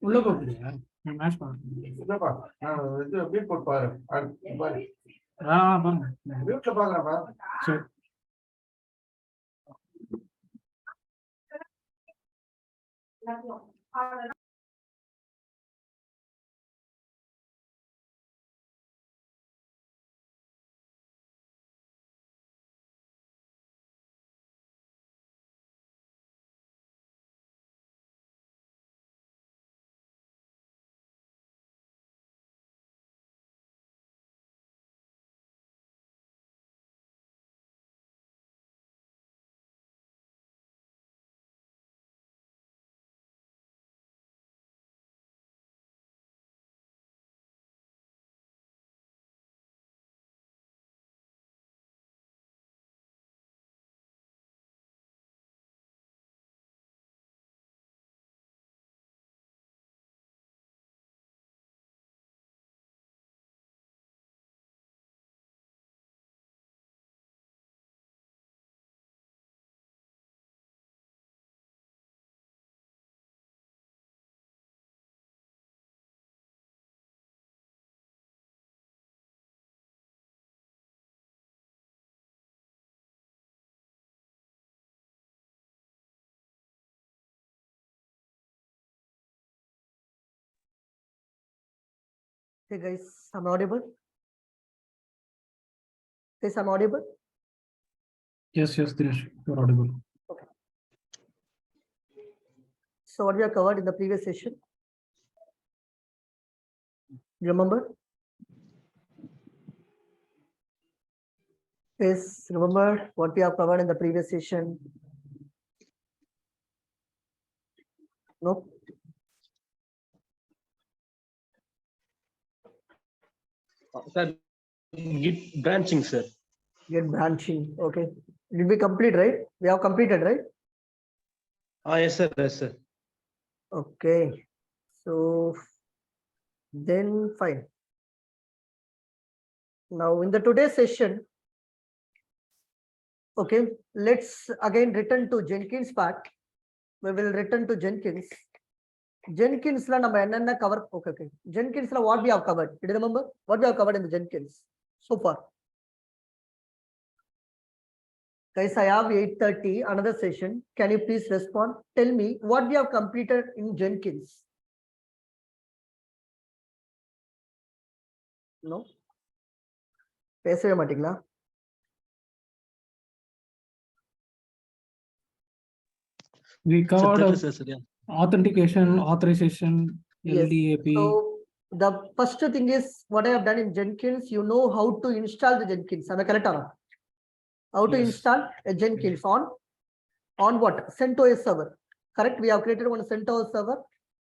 உள்ள போறியா? நான் மேட்ச் பாக்குறேன். இல்லப்பா நான் இது பீட் போட் பாரு. பாரு. பாருங்க. மியூட்ல பாக்குறேன்ப்பா. சரி. Hey guys, I'm audible. Yes, I'm audible. Yes, Dinesh, you're audible. Okay. So what we have covered in the previous session? You remember? Yes, remember what we have covered in the previous session? No? Sir, Git branching, sir. Get branching. Okay. Did we complete, right? We have completed, right? Yes, sir. Yes, sir. Okay. So then fine. Now in the today's session, okay, let's again return to Jenkins part. We will return to Jenkins. Jenkins la நம்ம என்னென்ன cover. Okay. Jenkins la what we have covered. Did you remember what we have covered in the Jenkins so far? Guys, I have 8:30 another session. Can you please respond? Tell me what we have completed in Jenkins. No? பேசவே மாட்டீங்களா? We covered Sir, yeah. authentication, authorization, Yes. LDAP. So the first thing is what I have done in Jenkins. You know how to install the Jenkins. Am I correct or not? How to Yes. install a Jenkins on what? CentOS server. Correct. We have created one CentOS server,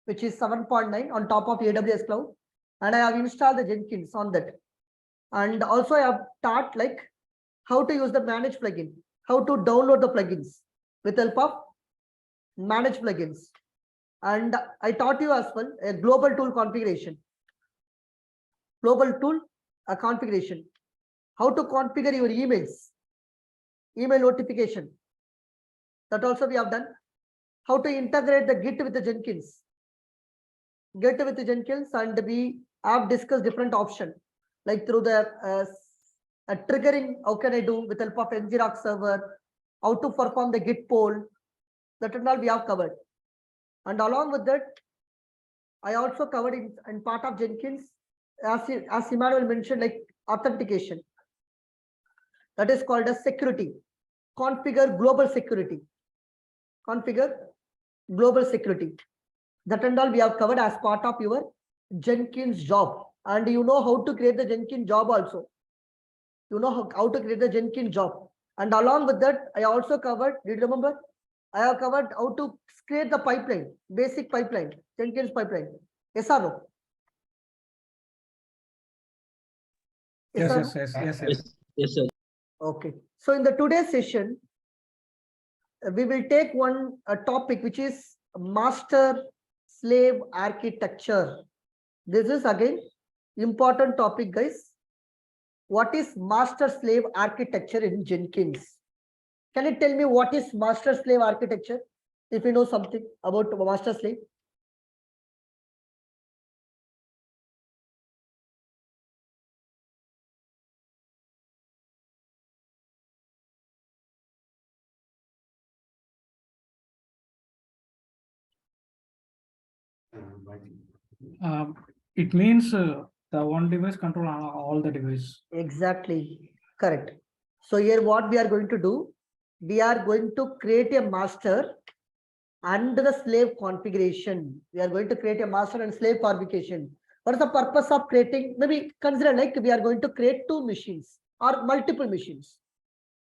which is 7.9 on top of AWS cloud, and I have installed the Jenkins on that. And also I have taught like how to use the manage plugin, how to download the plugins with help of manage plugins. And I taught you as well a global tool configuration. Global tool configuration. How to configure your emails, email notification. That also we have done. How to integrate the Git with the Jenkins. Git with the Jenkins, and we have discussed different options like through the triggering. How can I do with help of ngrok server? How to perform the Git poll? That and all we have covered. And along with that, I also covered in part of Jenkins, as Emmanuel mentioned, like authentication. That is called as security. Configure global security. Configure global security. That and all we have covered as part of your Jenkins job. And you know how to create the Jenkins job also. You know how to create the Jenkins job. And along with that, I also covered, did you remember? I have covered how to create the pipeline, basic pipeline, Jenkins pipeline. Yes or no? Yes, or yes, no? Yes, sir. Okay. So in the today's session, we will take one topic, which is master slave architecture. This is again important topic, guys. What is master slave architecture in Jenkins? Can you tell me what is master slave architecture? If you know something about master slave. It means the one device control all the device. Exactly, correct. So here what we are going to do, we are going to create a master and the slave configuration. We are going to create a master and slave configuration. What is the purpose of creating? Maybe consider like we are going to create two machines or multiple machines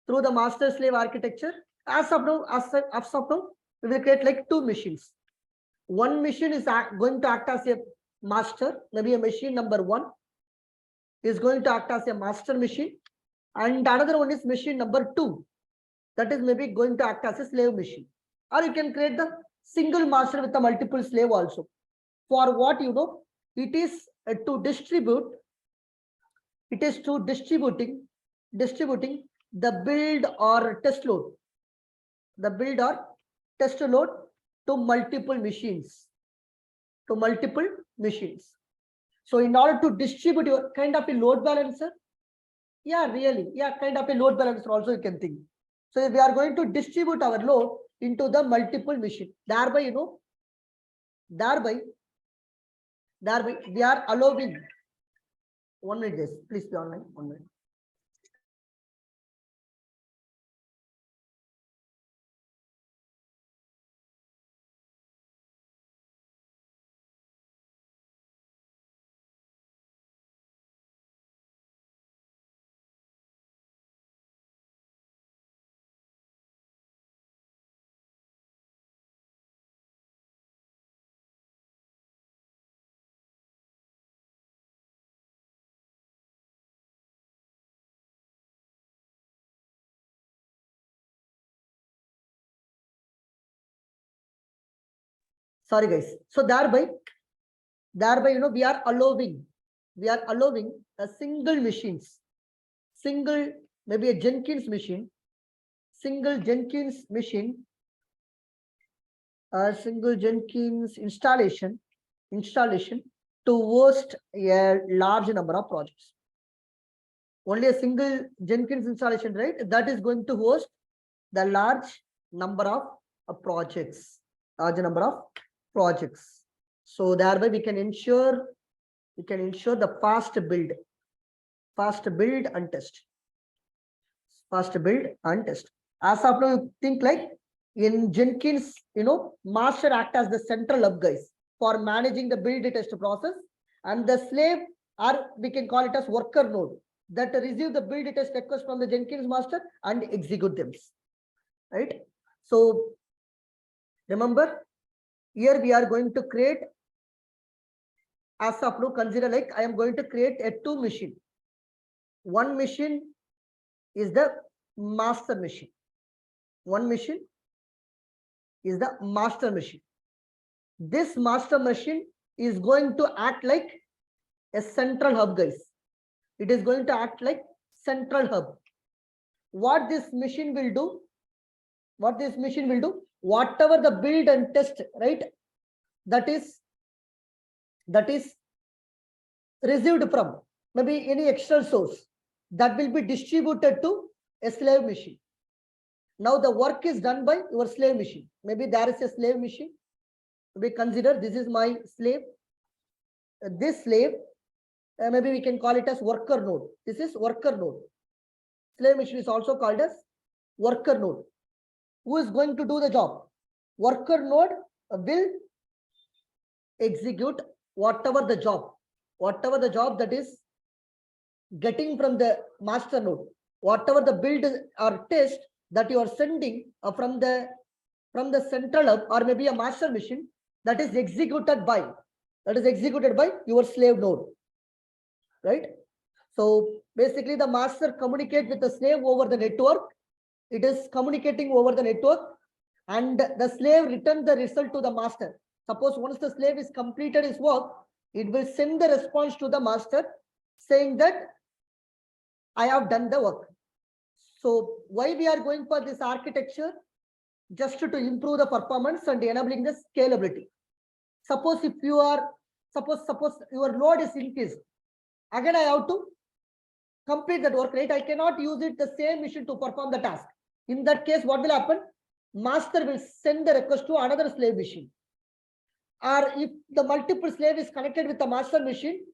through the master slave architecture. As of now, we will create like two machines. One machine is going to act as a master, maybe a machine number 1 is going to act as a master machine, and another one is machine number 2, that is maybe going to act as a slave machine. Or you can create the single master with a multiple slave also. For what, it is to distribute, it is to distributing the build or test load, to multiple machines, So in order to distribute your kind of a load balancer, kind of a load balancer also you can think. So we are going to distribute our load into the multiple machine. Thereby, we are allowing. 1 minute, guys. Please be online. 1 minute. Sorry, guys. So thereby, we are allowing a single machines, maybe a Jenkins machine, single Jenkins installation to host a large number of projects. Only a single Jenkins installation, right? That is going to host the large number of projects. So thereby we can ensure the fast build and test. As of now, you think like in Jenkins, master act as the central hub, guys, for managing the build test process, and the slave, or we can call it as worker node, that receive the build test request from the Jenkins master and execute them. Right? So remember, here we are going to create, as of now, consider like I am going to create a two machine. One machine is the master machine. One machine is the master machine. This master machine is going to act like a central hub, guys. It is going to act like central hub. What this machine will do, whatever the build and test, right, that is received from maybe any external source, that will be distributed to a slave machine. Now the work is done by your slave machine. Maybe there is a slave machine. We consider this is my slave. This slave, maybe we can call it as worker node. This is worker node. Slave machine is also called as worker node. Who is going to do the job? Worker node will execute whatever the job that is getting from the master node, whatever the build or test that you are sending from the central hub or maybe a master machine, that is executed by your slave node, right? So basically the master communicate with the slave over the network. It is communicating over the network, and the slave returns the result to the master. Suppose once the slave is completed his work, it will send the response to the master saying that I have done the work. So why we are going for this architecture? Just to improve the performance and enabling the scalability. Suppose if you are, suppose your load is increased, again I have to complete that work, right? I cannot use it the same machine to perform the task. In that case, what will happen? Master will send the request to another slave machine. or if the multiple slave is connected with the master machine,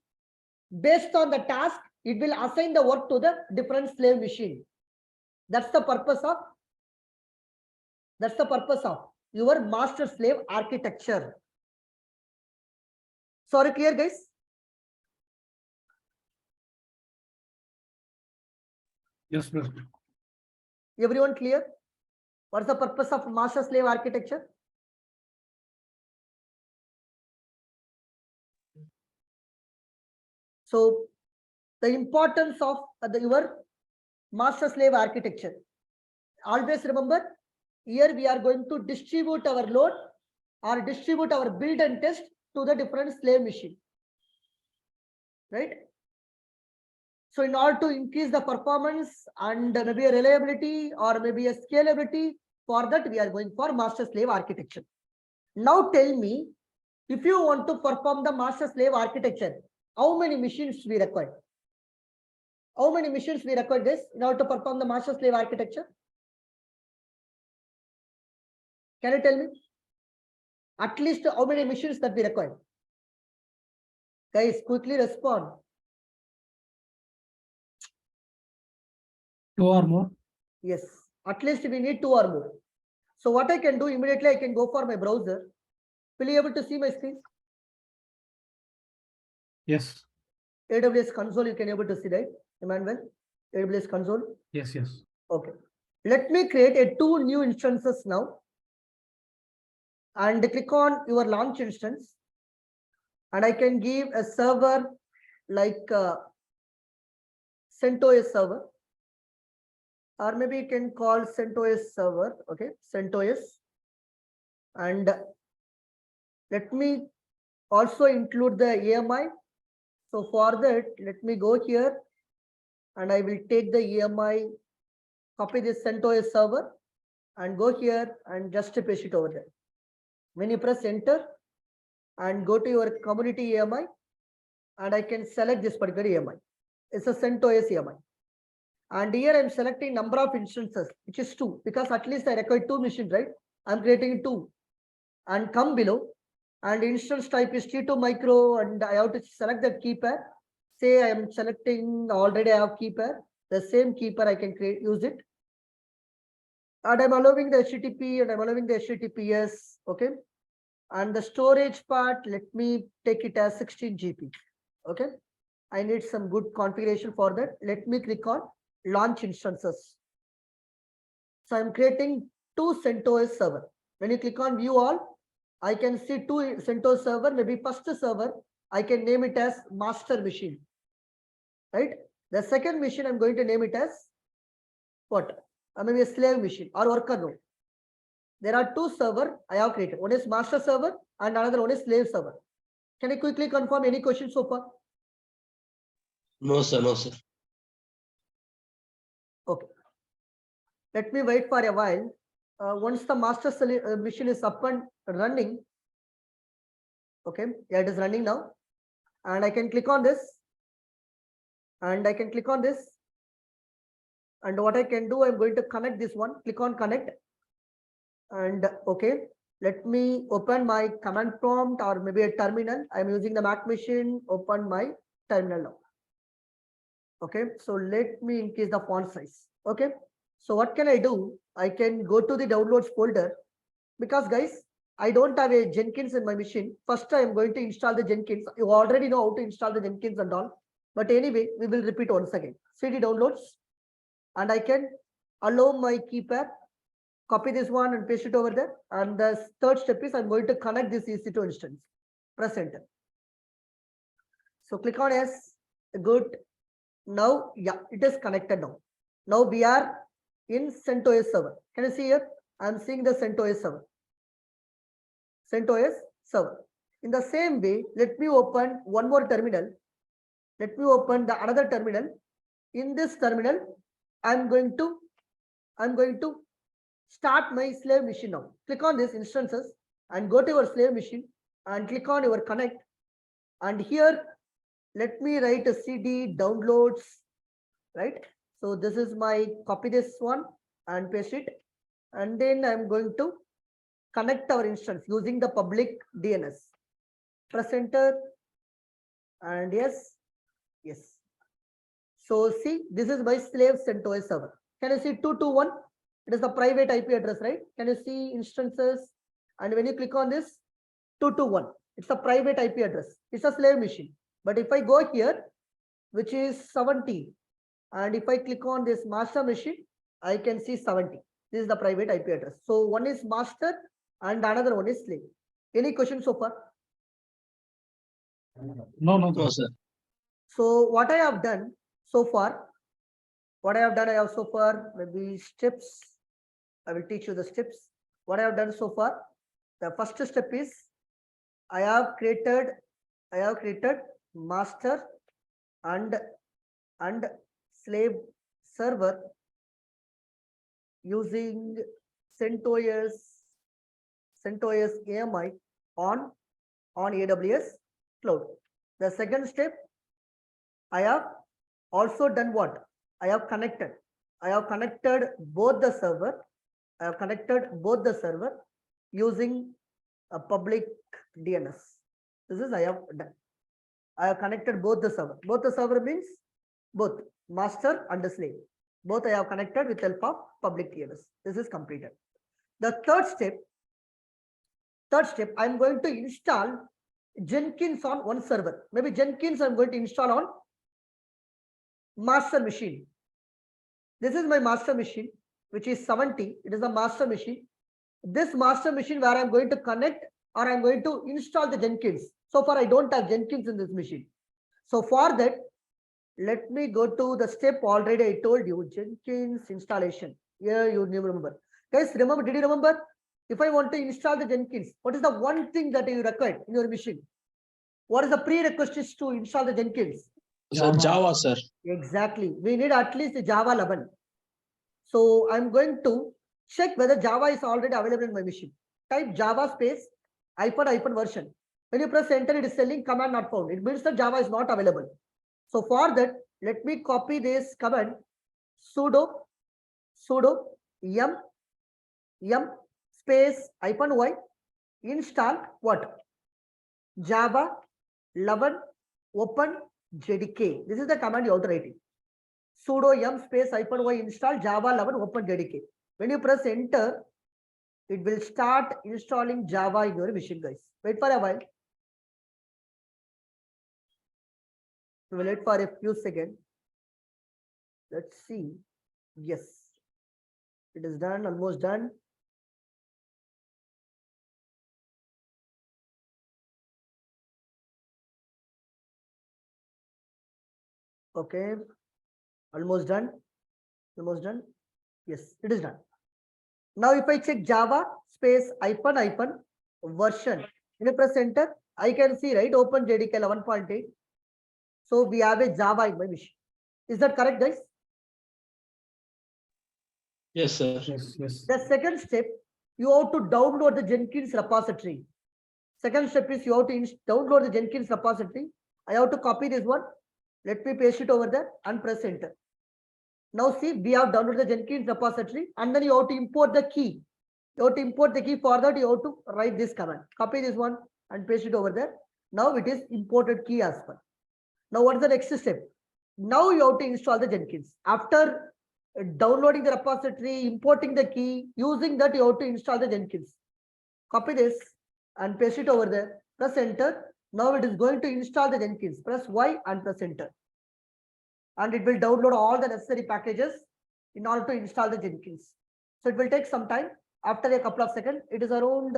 based on the task, it will assign the work to the different slave machine. That's the purpose of your master slave architecture. Sorry, clear guys? Yes, President. Everyone clear? What's the purpose of master slave architecture? So the importance of your master slave architecture. Always remember, here we are going to distribute our load or distribute our build and test to the different slave machine. Right? So in order to increase the performance and maybe a reliability or maybe a scalability, for that we are going for master slave architecture. Now tell me, if you want to perform the master slave architecture, how many machines we require? How many machines we require this in order to perform the master slave architecture? Can you tell me? At least how many machines that we require? Guys, quickly respond. 2 or more. Yes, at least we need 2 or more. So what I can do immediately, I can go for my browser. Will you able to see my screen? Yes. AWS console, you can able to see, right, Emmanuel? AWS console. Yes, yes. Okay. Let me create 2 new instances now. And click on your launch instance. And I can give a server like CentOS server. Or maybe you can call CentOS server. Okay, CentOS. And let me also include the AMI. So for that, let me go here and I will take the EMI, copy this CentOS server and go here and just paste it over there. When you press enter and go to your community EMI, and I can select this particular EMI. It's a CentOS EMI. And here I'm selecting number of instances, which is 2, because at least I require 2 machines, right? I'm creating 2. And come below, and instance type is T2 micro, and I have to select that key pair. Say I am selecting, already I have key pair. The same key pair I can create, use it. And I'm allowing the HTTP and I'm allowing the HTTPS. Okay. And the storage part, let me take it as 16 GB. Okay. I need some good configuration for that. Let me click on launch instances. So I'm creating 2 CentOS server. When you click on view all, I can see 2 CentOS server. Maybe first server, I can name it as master machine. Right. The second machine, I'm going to name it as what? Maybe a slave machine or worker node. There are 2 servers I have created. One is master server and another one is slave server. Can you quickly confirm any questions so far? No, sir. No, sir. Okay. Let me wait for a while. Once the master machine is up and running, okay, yeah, it is running now. And I can click on this. And I can click on this. And what I can do, I'm going to connect this one. Click on connect. And okay, let me open my command prompt or maybe a terminal. I'm using the Mac machine. Open my terminal now. Okay, so let me increase the font size. Okay, so what can I do? I can go to the downloads folder because guys, I don't have a Jenkins in my machine. First, I am going to install the Jenkins. You already know how to install the Jenkins and all. But anyway, we will repeat once again. CD downloads, and I can allow my key pair, copy this one and paste it over there. And the third step is I'm going to connect this EC2 instance. Press enter. So click on yes. Good. Now, yeah, it is connected now. Now we are in CentOS server. Can you see here? I'm seeing the CentOS server. CentOS server. In the same way, let me open one more terminal. Let me open the another terminal. In this terminal, I'm going to start my slave machine now. Click on this instances and go to your slave machine and click on your connect. And here, let me write a CD downloads, right? So this is my copy this one and paste it. And then I'm going to connect our instance using the public DNS. Press enter. And yes, yes. So see, this is my slave CentOS server. Can you see 221? It is the private IP address, right? Can you see instances? And when you click on this, 221, it's a private IP address. It's a slave machine. But if I go here, which is 70, and if I click on this master machine, I can see 70. This is the private IP address. So one is master and another one is slave. Any questions so far? No, no, No, sir. sir. So what I have done so far, I have so far, maybe steps. I will teach you the steps. What I have done so far, the first step is I have created master and slave server using CentOS AMI on AWS cloud. The second step, I have also done what? I have connected both the server. Using a public DNS. This is I have done. I have connected both the server. Both the server means both master and the slave. Both I have connected with help of public DNS. This is completed. The third step, I am going to install Jenkins on one server. Maybe Jenkins I am going to install on master machine. This is my master machine, which is 70. It is a master machine. This master machine where I'm going to connect or I'm going to install the Jenkins. So far, I don't have Jenkins in this machine. So for that, let me go to the step already I told you, Jenkins installation. Here you remember. Guys, remember, did you remember? If I want to install the Jenkins, what is the one thing that you require in your machine? What is the prerequisites to install the Jenkins? Sir, Java, sir. Exactly. We need at least Java 11. So I'm going to check whether Java is already available in my machine. Type Java space hyphen version. When you press enter, it is telling command not found. It means that Java is not available. So for that, let me copy this command sudo yum space -y install what? Java 11 open JDK. This is the command you have to write it. Sudo yum space -y install Java 11 open JDK. When you press enter, it will start installing Java in your machine, guys. Wait for a while. We will wait for a few seconds. Let's see. Yes, it is done, almost done. Okay, almost done. Yes, it is done. Now, if I check Java space hyphen version, when you press enter, I can see, right, open JDK 11.8. So we have a Java in my machine. Is that correct, guys? Yes, sir. Yes, yes. The second step, you have to download the Jenkins repository. Second step is you have to download the Jenkins repository. I have to copy this one. Let me paste it over there and press enter. Now see, we have downloaded the Jenkins repository and then you have to import the key. You have to import the key. For that, you have to write this command. Copy this one and paste it over there. Now it is imported key as well. Now what is the next step? Now you have to install the Jenkins. After downloading the repository, importing the key, using that you have to install the Jenkins. Copy this and paste it over there. Press enter. Now it is going to install the Jenkins. Press Y and press enter. And it will download all the necessary packages in order to install the Jenkins. So it will take some time. After a couple of seconds, it is around,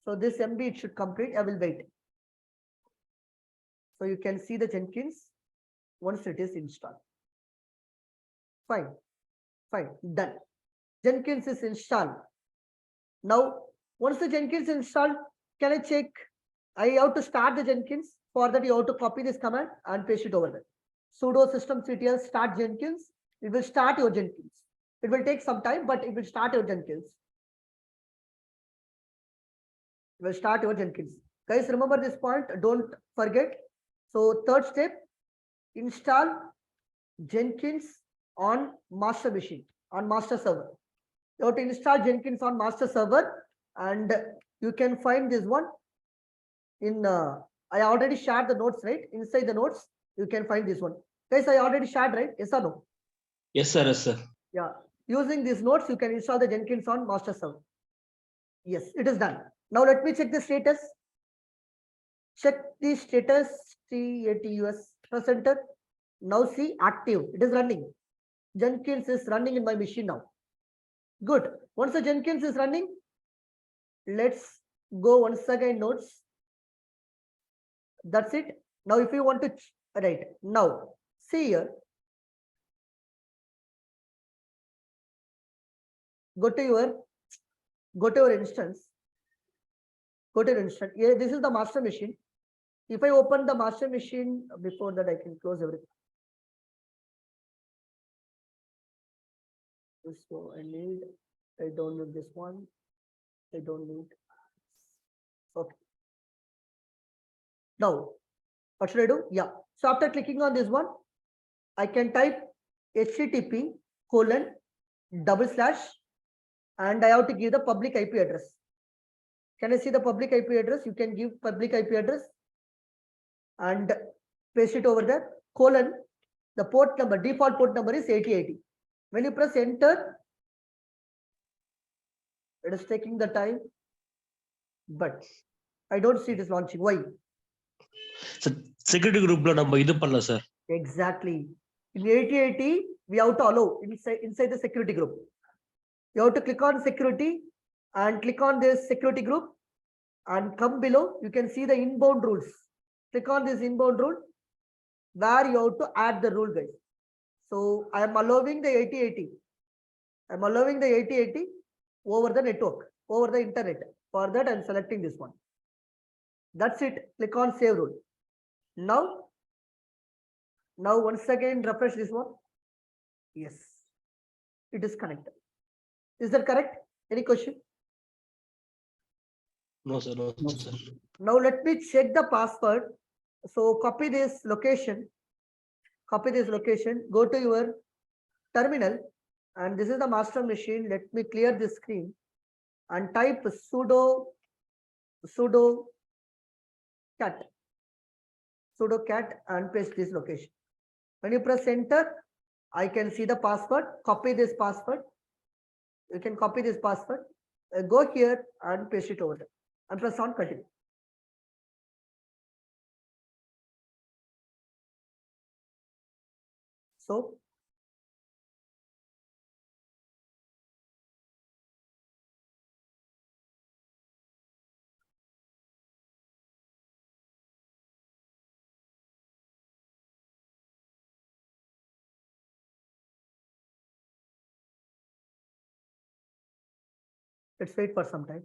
so this MB it should complete. I will wait. So you can see the Jenkins once it is installed. Fine, done. Jenkins is installed. Now, once the Jenkins is installed, can I check? I have to start the Jenkins. For that, you have to copy this command and paste it over there. Sudo systemctl start Jenkins. It will start your Jenkins. It will take some time, but it will start your Jenkins. Guys, remember this point. Don't forget. So third step, install Jenkins on master machine, on master server. You have to install Jenkins on master server, and you can find this one in I already shared the notes, right? Inside the notes, you can find this one. Guys, I already shared, right? Yes or no? Yes, sir. Yes, sir. Yeah. Using these notes, you can install the Jenkins on master server. Yes, it is done. Now let me check the status. Check the status CATUS presenter. Now see active. It is running. Jenkins is running in my machine now. Good. Once the Jenkins is running, let's go once again notes. That's it. Now, if you want to write now, see here. Go to your instance. Go to your instance. Yeah, this is the master machine. If I open the master machine, before that I can close everything. So I don't need this one. I don't need. Okay. Now, what should I do? Yeah. So after clicking on this one, I can type http:// and I have to give the public IP address. Can I see the public IP address? You can give public IP address and paste it over there. The port number, default port number is 8080. When you press enter, it is taking the time, but I don't see it is launching. Why? So security group lo நம்ம இது பண்ணல sir. Exactly. In 8080, we have to allow inside the security group. You have to click on security and click on this security group and come below. You can see the inbound rules. Click on this inbound rule where you have to add the rule, guys. So I am allowing the 8080. I am allowing the 8080 over the network, over the internet. For that, I am selecting this one. That's it. Click on save rule. Now once again refresh this one. Yes, it is connected. Is that correct? Any question? No, sir. No, sir. Now let me check the password. So copy this location. Copy this location. Go to your terminal, and this is the master machine. Let me clear the screen and type sudo cat and paste this location. When you press enter, I can see the password. Copy this password. You can copy this password. Go here and paste it over there and press on continue. So let's wait for some time.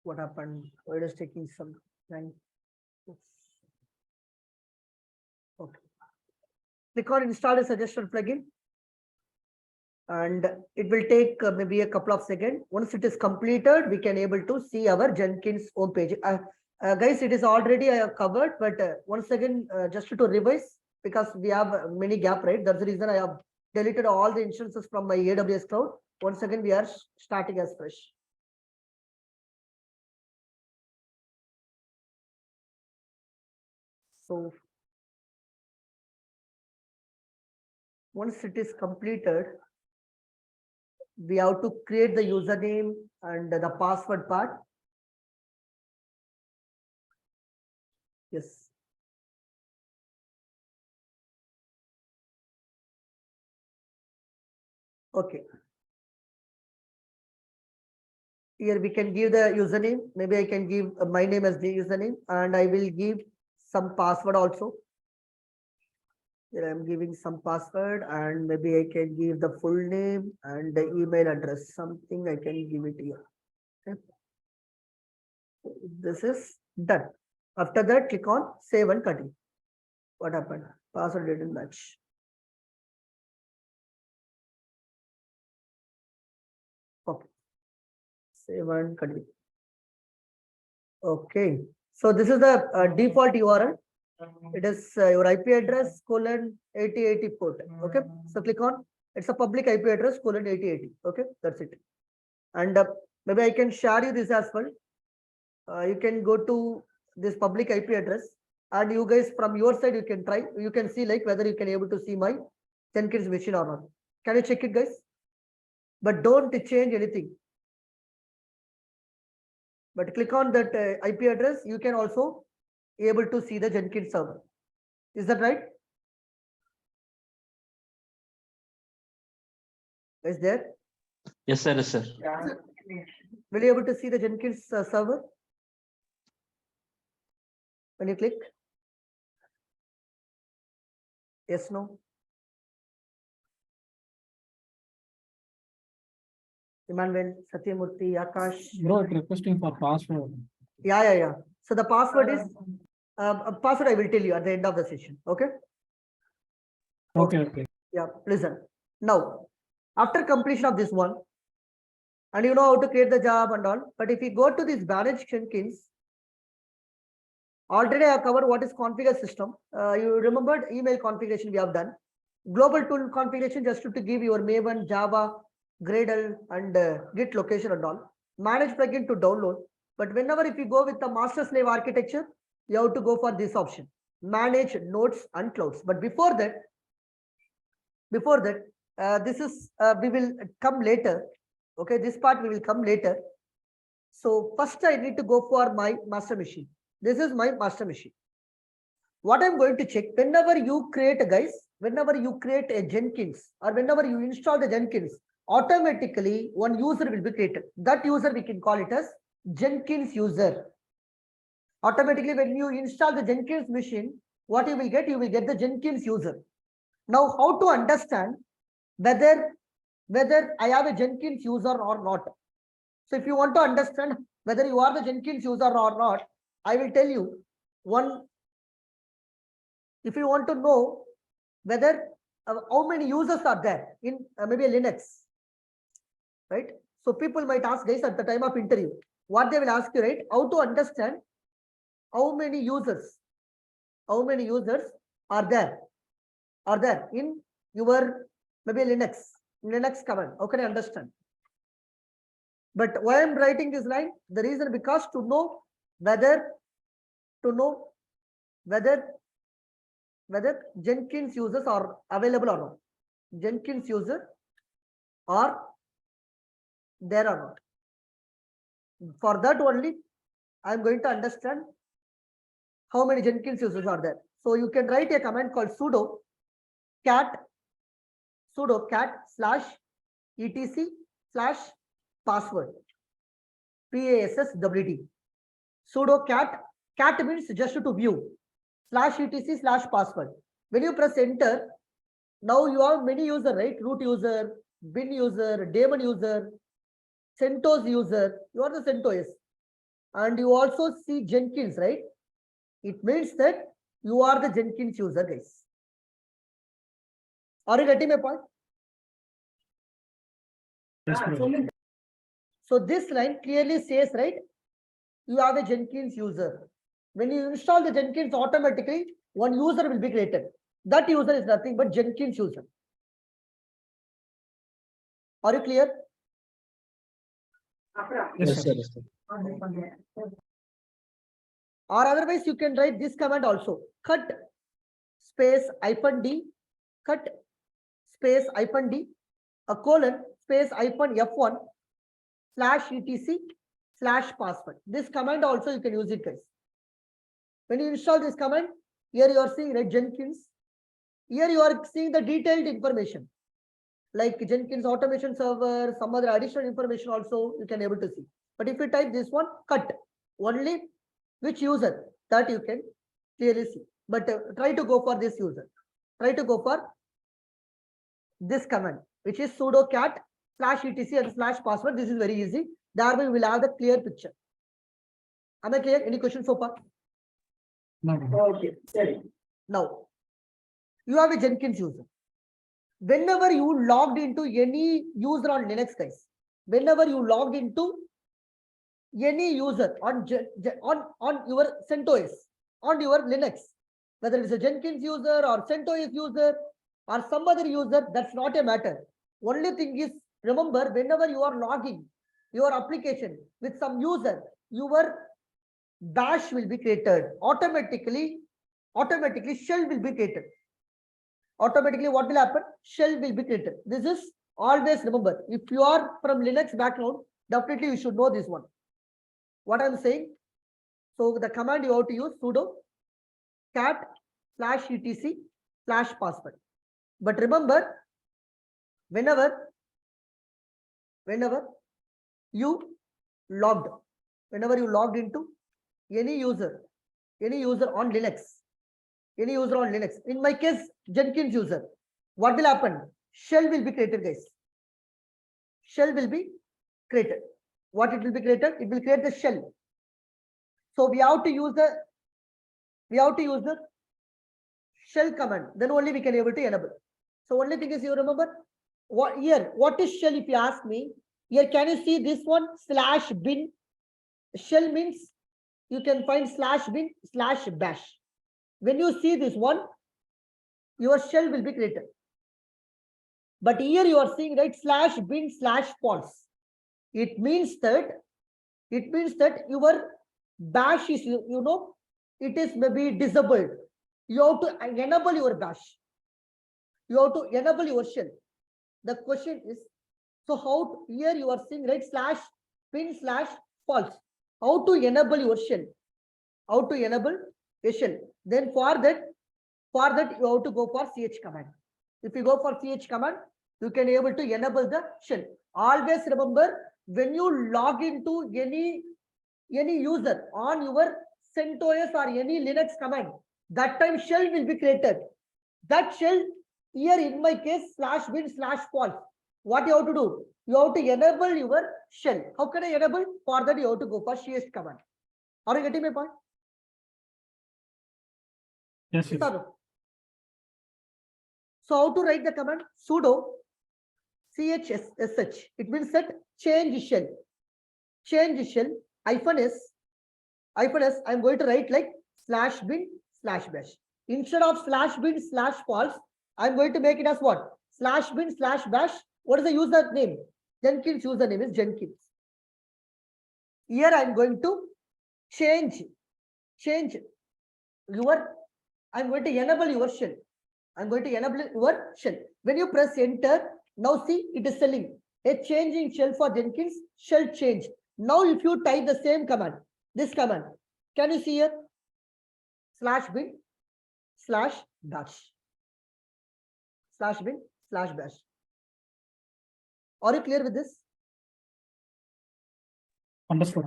What happened? It is taking some time. Okay. Click on install a suggested plugin. And it will take maybe a couple of seconds. Once it is completed, we can able to see our Jenkins homepage. Guys, it is already covered, but once again, just to revise, because we have many gap, right? That's the reason I have deleted all the instances from my AWS cloud. Once again, we are starting as fresh. So once it is completed, we have to create the username and the password part. Yes. Okay. Here we can give the username. Maybe I can give my name as the username, and I will give some password also. Here I'm giving some password and maybe I can give the full name and the email address. Something I can give it here. Okay. This is done. After that, click on save and continue. What happened? Password didn't match. Okay. Save and continue. Okay. So this is the default URL. It is your IP address colon 8080 port. Okay. So click on, it's a public IP address colon 8080. Okay. That's it. And maybe I can share you this as well. You can go to this public IP address and you guys from your side, you can try, you can see like whether you can able to see my Jenkins machine or not. Can you check it, guys? But don't change anything. But click on that IP address, you can also able to see the Jenkins server. Is that right? Is there? Yes, sir. Yes, sir. Will you able to see the Jenkins server? When you click? Yes, no? Emmanuel, Satyamurthy, Akash. Bro, it's requesting for password. Yeah. So the password is password I will tell you at the end of the session. Okay. Okay. Yeah, listen. Now, after completion of this one, and you know how to create the job and all, but if you go to this manage Jenkins, already I have covered what is configure system. You remembered email configuration we have done. Global tool configuration just to give your Maven, Java, Gradle and Git location and all. Manage plugin to download. But whenever if you go with the master slave architecture, you have to go for this option. Manage nodes and clouds. But before that, this is we will come later. Okay, this part we will come later. So first I need to go for my master machine. This is my master machine. What I'm going to check, whenever you create a Jenkins or whenever you install the Jenkins, automatically one user will be created. That user we can call it as Jenkins user. Automatically when you install the Jenkins machine, what you will get? You will get the Jenkins user. Now how to understand whether I have a Jenkins user or not. So if you want to understand whether you are the Jenkins user or not, I will tell you one. If you want to know whether how many users are there in maybe a Linux, right? So people might ask guys at the time of interview, what they will ask you, right? How to understand how many users are there in your maybe Linux command. How can I understand? But why I'm writing this line? The reason because to know whether Jenkins users are available or not. Jenkins user are there or not. For that only, I am going to understand how many Jenkins users are there. So you can write a command called sudo cat /etc/password. PASSWD. Sudo cat means just to view /etc/password. When you press enter, now you have many users, right? Root user, bin user, daemon user, CentOS user. You are the CentOS. And you also see Jenkins, right? It means that you are the Jenkins user, guys. Are you getting my point? Yes, bro. So this line clearly says, right? You have a Jenkins user. When you install the Jenkins, automatically one user will be created. That user is nothing but Jenkins user. Are you clear? Yes, sir. Or otherwise you can write this command also. Cut space -d, cut space -d, a colon space -f1 /etc/password. This command also you can use it, guys. When you install this command, here you are seeing, right, Jenkins. Here you are seeing the detailed information like Jenkins automation server, some other additional information also you can able to see. But if you type this one, cut only which user, that you can clearly see. But try to go for this user. try to go for this command, which is sudo cat /etc and /password. This is very easy. Thereby, we will have the clear picture. Am I clear? Any questions so far? No. Okay, sorry. Now, you have a Jenkins user. Whenever you logged into any user on Linux, guys, whenever you logged into any user on your CentOS, on your Linux, whether it's a Jenkins user or CentOS user or some other user, that's not a matter. Only thing is, remember, whenever you are logging your application with some user, your bash will be created automatically. Shell will be created. Automatically, what will happen? Shell will be created. This is always remember. If you are from Linux background, definitely you should know this one. What I'm saying. So the command you have to use sudo cat /etc /password. But remember, whenever you logged into any user on Linux, in my case, Jenkins user, what will happen? Shell will be created, guys. Shell will be created. What it will be created? It will create the shell. So we have to use the shell command. Then only we can able to enable. So only thing is, you remember what is shell? If you ask me, here can you see this one /bin? Shell means you can find /bin /bash. When you see this one, your shell will be created. But here you are seeing, right, /bin /false. It means that your bash is, it is maybe disabled. You have to enable your bash. You have to enable your shell. The question is, so how here you are seeing, right, /bin /false. How to enable your shell? How to enable a shell? Then for that you have to go for ch command. If you go for ch command, you can able to enable the shell. Always remember, when you log into any user on your CentOS or any Linux command, that time shell will be created. That shell here in my case /bin /false. What you have to do? You have to enable your shell. How can I enable? For that you have to go for ch command. Are you getting my point? Yes. So how to write the command? Sudo chsh. It means that change shell. -s. I'm going to write like /bin /bash. Instead of /bin /false, I'm going to make it as what? /bin /bash. What is the user name? Jenkins username is Jenkins. Here I'm going to change your. I'm going to enable your shell. When you press enter, now see it is telling a changing shell for Jenkins, shell change. Now if you type the same command, this command, can you see here? /bin /bash. /bin /bash. Are you clear with this? Understood.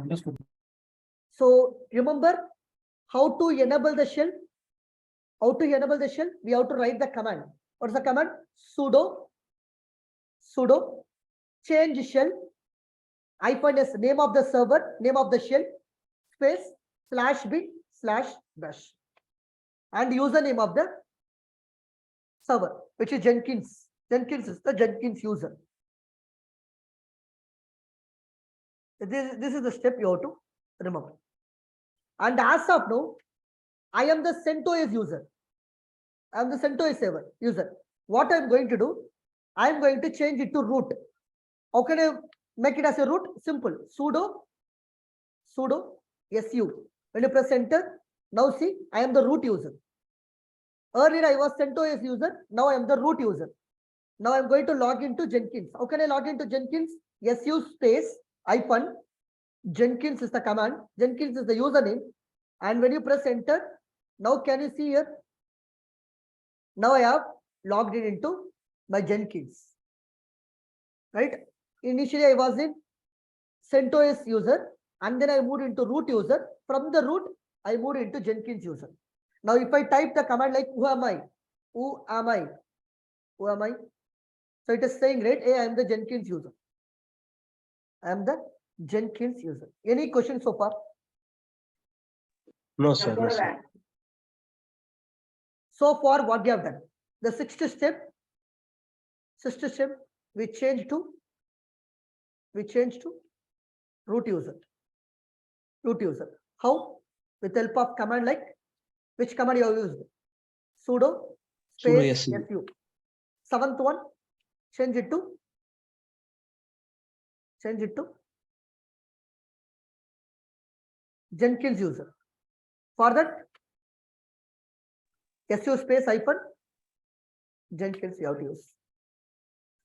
So remember how to enable the shell. We have to write the command. What is the command? Sudo change shell -s, name of the server, name of the shell, space /bin /bash, and username of the server, which is Jenkins. Jenkins is the Jenkins user. This is the step you have to remember. And as of now, I am the CentOS user. I am the CentOS server user. What I'm going to do, I'm going to change it to root. How can I make it as a root? Simple. Sudo su. When you press enter, now see, I am the root user. Earlier I was CentOS user. Now I am the root user. Now I'm going to log into Jenkins. How can I log into Jenkins? su space -. Jenkins is the command. Jenkins is the username. And when you press enter, now can you see here? Now I have logged into my Jenkins. Right? Initially I was in CentOS user, and then I moved into root user. From the root, I moved into Jenkins user. Now if I type the command like who am I? Who am I? Who am I? So it is saying, right? I am the Jenkins user. I am the Jenkins user. Any questions so far? No, sir. No, sir. So far, what we have done? The sixth step, we change to root user. Root user. How? With help of command like, which command you have used? Sudo space Sudo su. Seventh one, change it to Jenkins user. For that, su space hyphen Jenkins you have to use.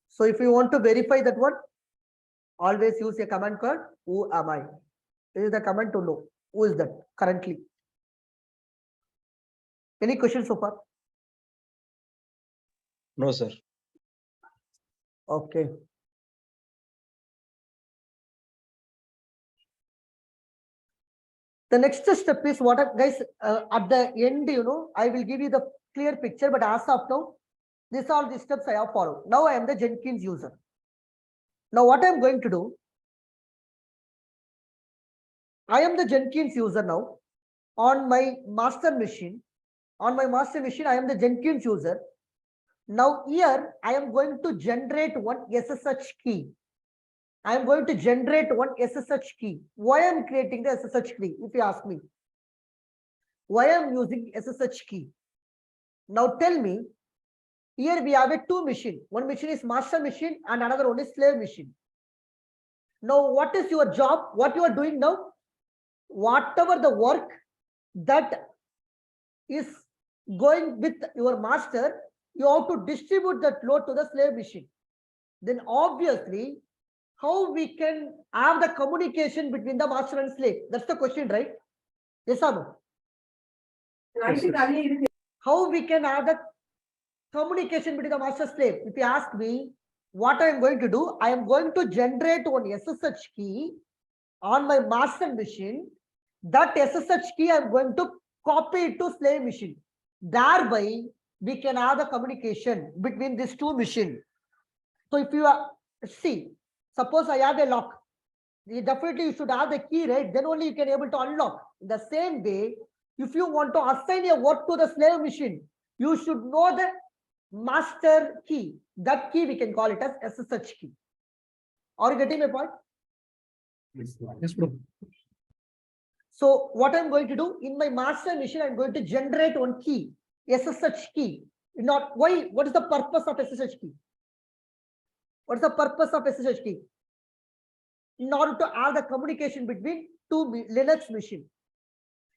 So if you want to verify that one, always use a command called who am I. This is the command to know who is that currently. Any questions so far? No, sir. Okay. The next step is what, guys, at the end, I will give you the clear picture, but as of now, these are the steps I have followed. Now I am the Jenkins user. Now what I am going to do, I am the Jenkins user now on my master machine. On my master machine, I am the Jenkins user. Now here, I am going to generate one SSH key. I am going to generate one SSH key. Why I am creating the SSH key? If you ask me, why I am using SSH key? Now tell me, here we have a two machine. One machine is master machine and another one is slave machine. Now, what is your job? What you are doing now? Whatever the work that is going with your master, you have to distribute that load to the slave machine. Then obviously, how we can have the communication between the master and slave? That's the question, right? Yes or no? Yes, How we can have the communication between the master slave? If you ask me, what I am going to do, I am going to generate one SSH key on my master machine. That SSH key I am going to copy it to slave machine. Thereby, we can have the communication between these two machines. So if you see, suppose I have a lock, definitely you should have the key, right? Then only you can able to unlock. In the same way, if you want to assign a work to the slave machine, you should know the master key. That key we can call it as SSH key. Are you getting my point? yes, bro. So what I'm going to do in my master machine, I'm going to generate one key, SSH key. Not why? What is the purpose of SSH key? What's the purpose of SSH key? In order to have the communication between two Linux machine.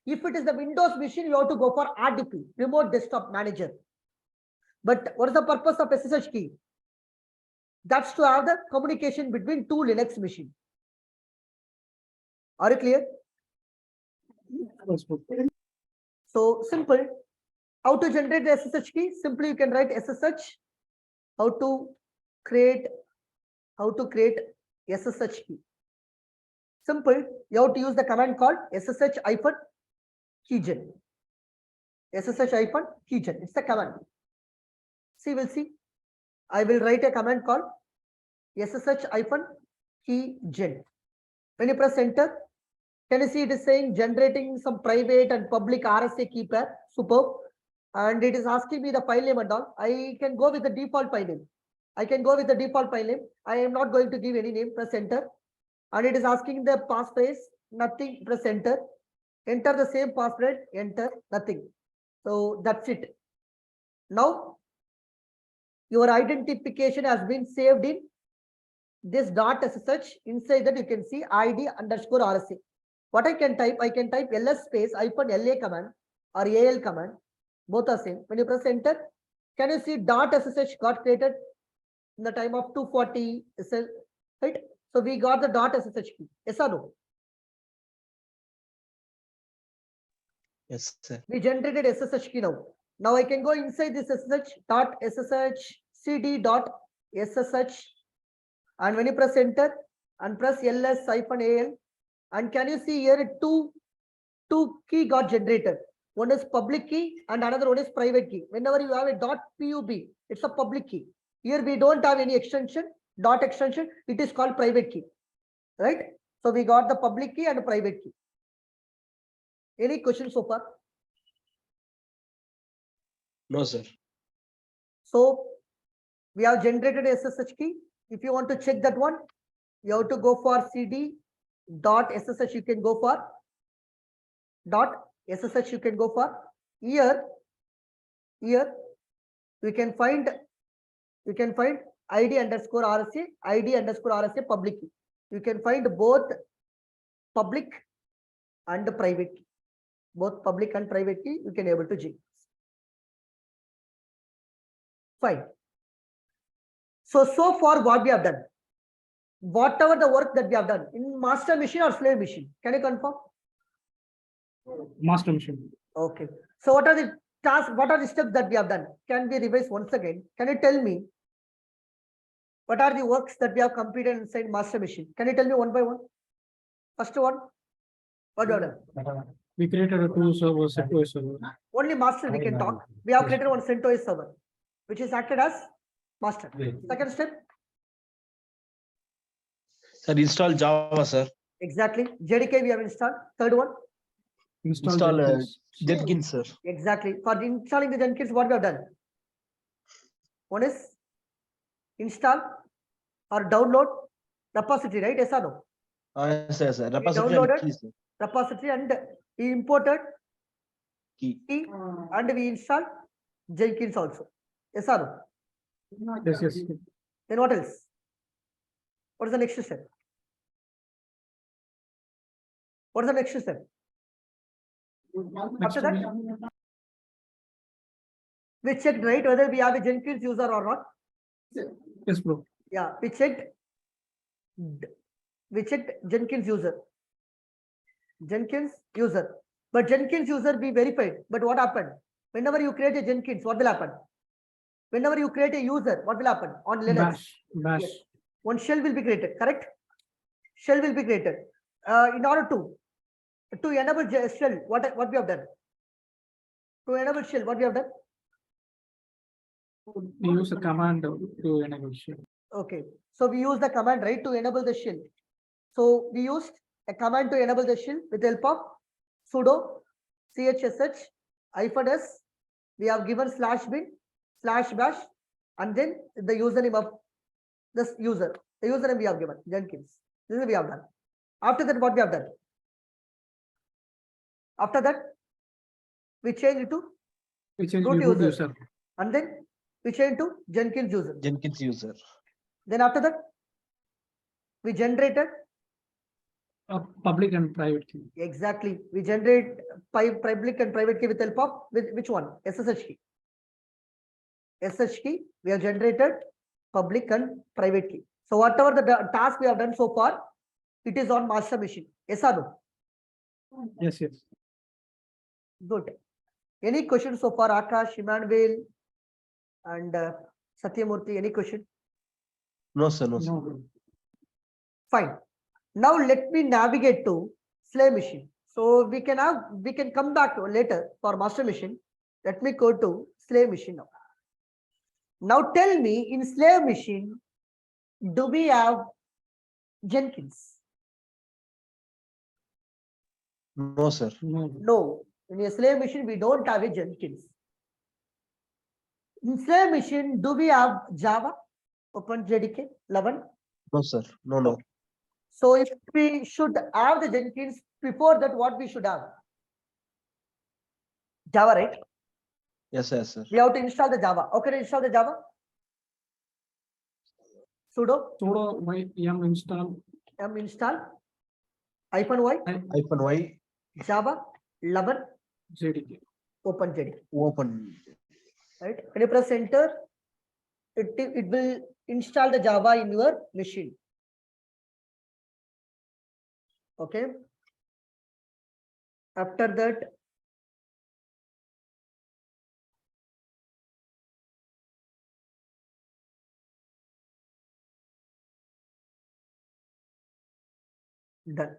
If it is the Windows machine, you have to go for RDP, Remote Desktop Manager. But what is the purpose of SSH key? That's to have the communication between two Linux machine. Are you clear? Yes, bro. So simple. How to generate the SSH key? Simply you can write SSH. How to create SSH key. Simple. You have to use the command called SSH-keygen. SSH-keygen. It's the command. See, we'll see. I will write a command called SSH-keygen. When you press enter, can you see it is saying generating some private and public RSA key pair? Superb. And it is asking me the file name and all. I can go with the default file name. I am not going to give any name. Press enter. And it is asking the passphrase. Nothing. Press enter. Enter the same password. Enter. Nothing. So that's it. Now, your identification has been saved in this .ssh. Inside that you can see ID_RSA. What I can type ls space -la command or al command. Both are same. When you press enter, can you see .ssh got created in the time of 240 SL, right? So we got the .ssh key. Yes or no? Yes, sir. We generated SSH key now. Now I can go inside this SSH cd.ssh, and when you press enter and press ls-al, and can you see here two key got generated. One is public key and another one is private key. Whenever you have a .pub, it's a public key. Here we don't have any extension, dot extension. It is called private key, right? So we got the public key and the private key. Any questions so far? No, sir. So we have generated SSH key. If you want to check that one, you have to go for cd dot SSH. You can go for dot SSH. You can go for here. We can find ID underscore RSA public key. You can find both public and private key. Both public and private key you can able to change. Fine. So far what we have done, whatever the work that we have done in master machine or slave machine, can you confirm? Master machine. Okay. So what are the tasks, what are the steps that we have done? Can we revise once again? Can you tell me what are the works that we have completed inside master machine? Can you tell me one by one? First one, what we have done? We created a two servers, CentOS server. Only master we can talk. We have created one CentOS server, which is acted as master. Second step, Sir, install Java, sir. exactly. JDK we have installed. Third one, Install Jenkins. Jenkins, sir. exactly. For installing the Jenkins, what we have done? One is install or download repository, right? Yes or no? Yes, sir. Repository downloaded. and key, sir. Repository, and we imported Key. key and we installed Jenkins also. Yes or no? Yes. Then what else? What is the next step? What is the next step? After that, we checked, right, whether we have a Jenkins user or not. Yes, bro. Yeah, we checked Jenkins user. But Jenkins user be verified. But what happened? Whenever you create a Jenkins, what will happen? Whenever you create a user, what will happen on Linux? Bash. Yes. One shell will be created, correct? Shell will be created. In order to enable shell, what we have done? To enable shell, what we have done? We use a command to enable shell. Okay. So we use the command, right, to enable the shell. So we used a command to enable the shell with the help of sudo chsh -s. We have given /bin/bash and then the username of this user. The username we have given Jenkins. This is we have done. After that, what we have done? After that, we change it to We change root root user. user. And then we change to Jenkins user. Jenkins user. Then after that, we generated Public and private key. exactly. We generate public and private key with help of which one? SSH key. SSH key. We have generated public and private key. So whatever the task we have done so far, it is on master machine. Yes or no? Yes. Good. Any questions so far, Akash, Emmanuel, and Satyamurthy? Any question? No, sir. No, sir. No, bro. Fine. Now let me navigate to slave machine. So we can come back later for master machine. Let me go to slave machine now. Now tell me, in slave machine, do we have Jenkins? No, sir. No. No. In a slave machine, we don't have a Jenkins. In slave machine, do we have Java? Open JDK 11. No, sir. No. So if we should have the Jenkins, before that, what we should have? Java, right? Yes, sir. We have to install the Java. Okay, install the Java. Sudo yum install -y -y Java 11 JDK. open JDK. open. Right? When you press enter, it will install the Java in your machine. Okay. After that, done.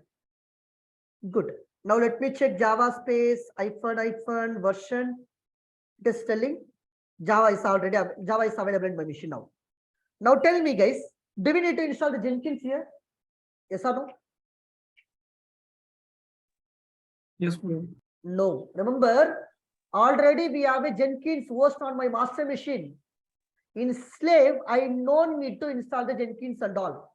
Good. Now let me check Java space hyphen version. It is telling Java is available in my machine now. Now tell me guys, do we need to install the Jenkins here? Yes or no? Yes, bro. No. Remember, already we have a Jenkins host on my master machine. In slave, I don't need to install the Jenkins and all.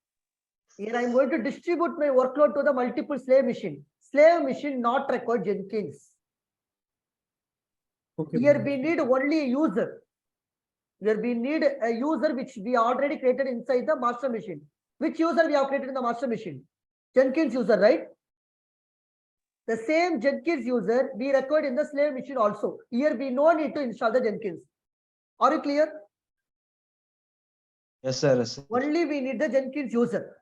Here I am going to distribute my workload to the multiple slave machine. Slave machine not record Jenkins. Okay. Here bro. we need only a user. Here we need a user which we already created inside the master machine. Which user we have created in the master machine? Jenkins user, right? The same Jenkins user we record in the slave machine also. Here we no need to install the Jenkins. Are you clear? Yes, sir. Yes, sir. Only we need the Jenkins user.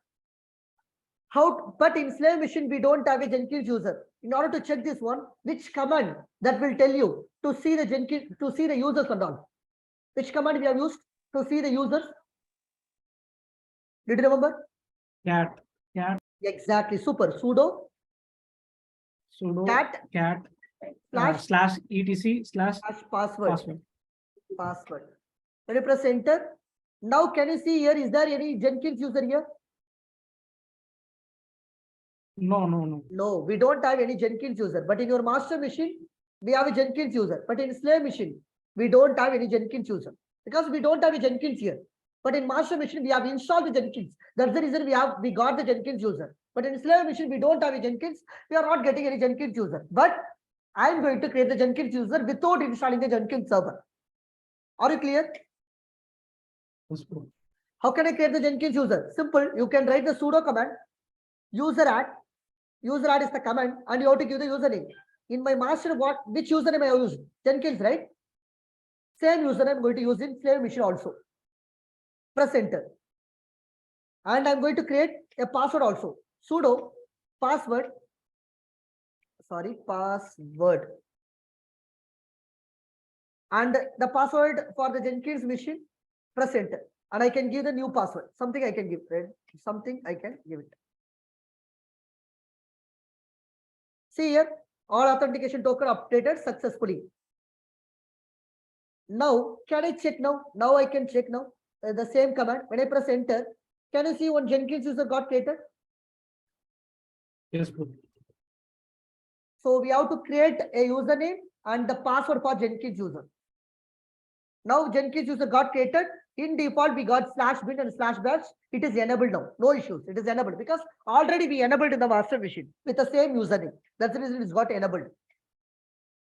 How? But in slave machine we don't have a Jenkins user. In order to check this one, which command that will tell you to see the Jenkins, to see the users and all? Which command we have used to see the users? Did you remember? Cat Exactly. Super. Sudo cat slash etc/. password. Password. When you press enter, now can you see here? Is there any Jenkins user here? No. No, we don't have any Jenkins user. But in your master machine, we have a Jenkins user. But in slave machine, we don't have any Jenkins user because we don't have a Jenkins here. But in master machine, we have installed the Jenkins. That's the reason we got the Jenkins user. But in slave machine, we don't have a Jenkins. We are not getting any Jenkins user. But I am going to create the Jenkins user without installing the Jenkins server. Are you clear? Yes, bro. How can I create the Jenkins user? Simple. You can write the sudo command, user add. User add is the command, and you have to give the username. In my master, which username I have used? Jenkins, right? Same username I'm going to use in slave machine also. Press enter. And I'm going to create a password also. Sudo password. Password. And the password for the Jenkins machine, press enter. And I can give the new password. Something I can give, right? Something I can give it. See here, all authentication token updated successfully. Now, can I check now? Now I can check now. The same command. When I press enter, can you see one Jenkins user got created? Yes, bro. So we have to create a username and the password for Jenkins user. Now Jenkins user got created. In default, we got /bin and /bash. It is enabled now. No issues. It is enabled because already we enabled in the master machine with the same username. That's the reason it's got enabled.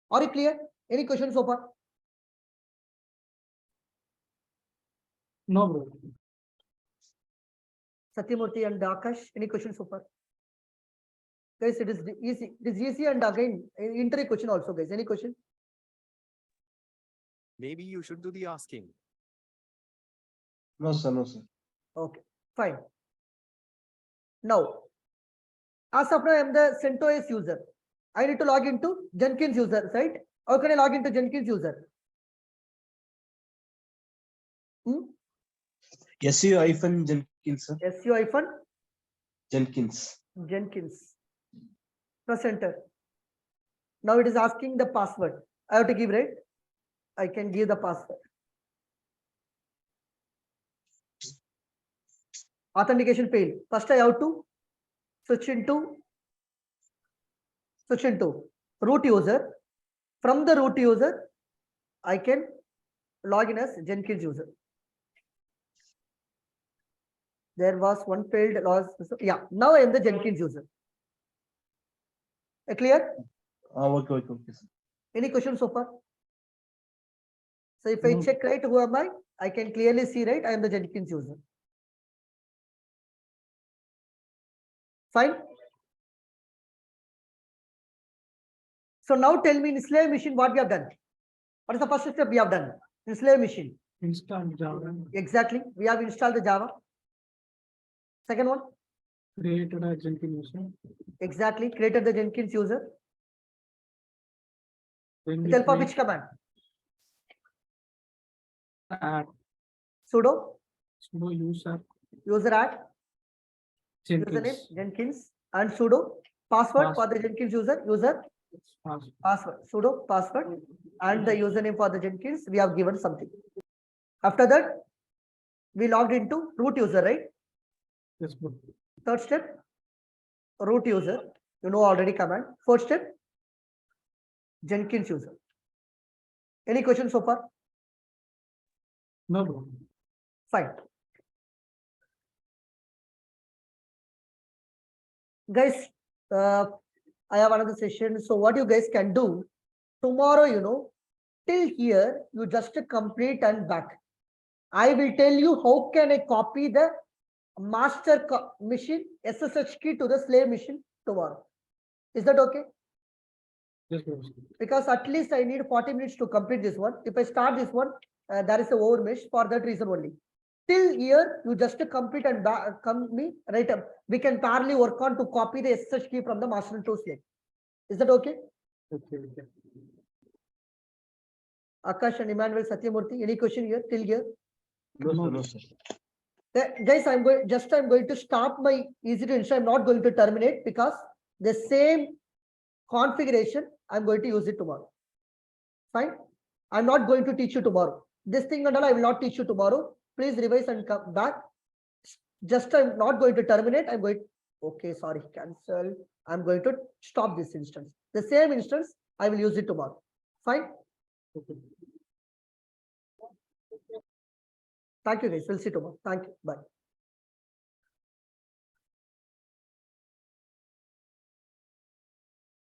Are you clear? Any questions so far? No, bro. Satyamurthy and Akash, any questions so far? Guys, it is easy. It is easy, and again, interview question also, guys. Any question? Maybe you should do the asking. No, sir, no, sir. Okay, fine. Now, as of now, I am the CentOS user. I need to log into Jenkins user, right? How can I log into Jenkins user? SU-Jenkins, sir. SU-Jenkins. Press enter. Now it is asking the password. I have to give, right? I can give the password. Authentication failed. First, I have to switch into root user. From the root user, I can log in as Jenkins user. There was one failed loss. Yeah, now I am the Jenkins user. Clear? Okay, sir. Any questions so far? So if I No. check right, who am I? I can clearly see, right? I am the Jenkins user. Fine. So now tell me in slave machine what we have done. What is the first step we have done in slave machine? Install Java. Exactly. We have installed the Java. Second one. Created a Jenkins user. Exactly. Created the Jenkins user. Then With we help of create which command? add Sudo user user add username Jenkins. Jenkins and sudo Password for the Jenkins user Pass. password, sudo password, and the username for the Jenkins, we have given something. After that, we logged into root user, right? Yes, good. Third step, root user, you know already command. Fourth step, Jenkins user. Any questions so far? No, bro. Fine. Guys, I have another session. So what you guys can do tomorrow, till here, you just complete and back. I will tell you how can I copy the master machine SSH key to the slave machine tomorrow. Is that okay? Yes, bro. Because at least I need 40 minutes to complete this one. If I start this one, there is a overmesh for that reason only. Till here, you just complete and come me right up. We can parallelly work on to copy the SSH key from the master to slave. Is that okay? Okay, okay. Akash and Emmanuel Satyamurthy, any question here till here? No, sir. Guys, I'm going to stop my easy to install. I'm not going to terminate because the same configuration I'm going to use it tomorrow. Fine. I'm not going to teach you tomorrow. This thing and all I will not teach you tomorrow. Please revise and come back. Just I'm not going to terminate. I'm going. Okay, sorry, cancel. I'm going to stop this instance. The same instance I will use it tomorrow. Fine. Okay. Thank you guys. We'll see tomorrow. Thank you. Bye.